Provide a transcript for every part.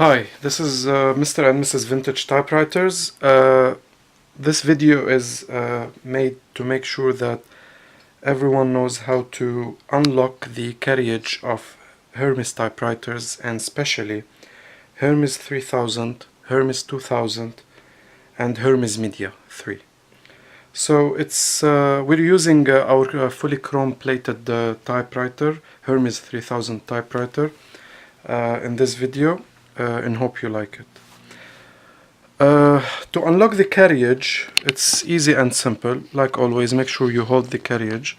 Hi, this is Mr. and Mrs Vintage Typewriters. This video is made to make sure that everyone knows how to unlock the carriage of Hermes Typewriters, and especially Hermes 3000, Hermes 2000 and Hermes Media 3. So we're using our fully chrome plated typewriter, Hermes 3000 typewriter, in this video. And hope you like it. To unlock the carriage, it's easy and simple. Like always, make sure you hold the carriage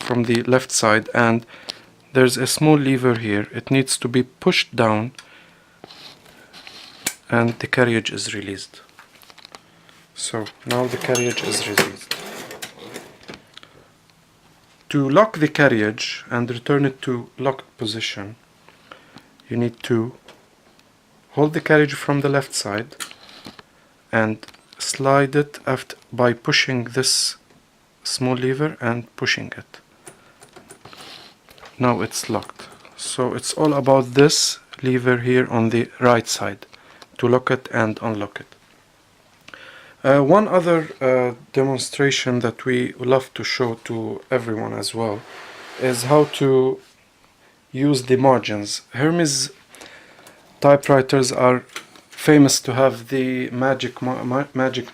from the left side, and there's a small lever here. It needs to be pushed down and the carriage is released. So now the carriage is released. To lock the carriage and return it to locked position, you need to hold the carriage from the left side and slide it by pushing this small lever and pushing it. Now it's locked. So it's all about this lever here on the right side to lock it and unlock it. One other demonstration that we love to show to everyone as well is how to use the margins. Hermes typewriters are famous to have the magic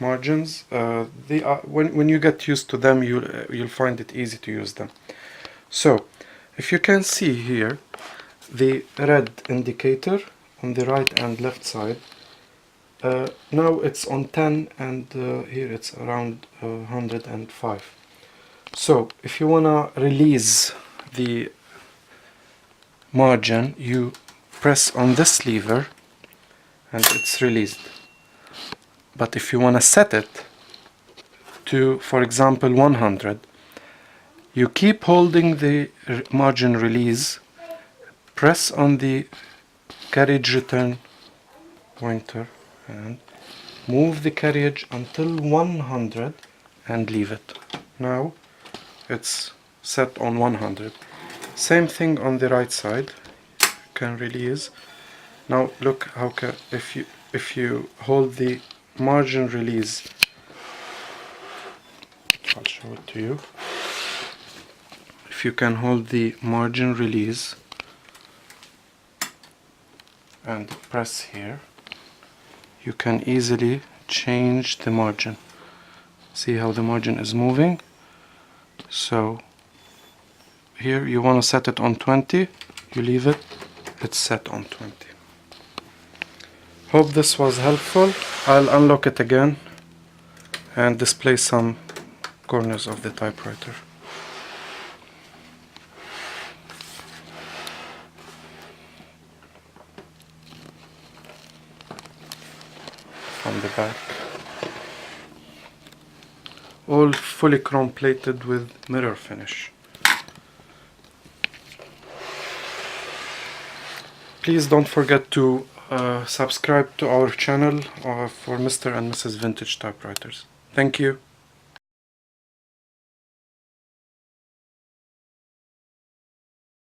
margins. When you get used to them, you'll find it easy to use them. So if you can see here, the red indicator on the right and left side, now it's on 10, and here it's around 105. So if you wanna release the margin, you press on this lever and it's released. But if you want to set it to, for example, 100, you keep holding the margin release, press on the carriage return pointer and move the carriage until 100 and leave it. Now it's set on 100. Same thing on the right side. Can release. Now look how if you hold the margin release, I'll show it to you. If you can hold the margin release and press here, you can easily change the margin. See how the margin is moving? So here you want to set it on 20, you leave it, it's set on 20. Hope this was helpful. I'll unlock it again and display some corners of the typewriter. From the back. All fully chrome plated with mirror finish. Please don't forget to subscribe to our channel for Mr. and Mrs Vintage Typewriters. Thank you.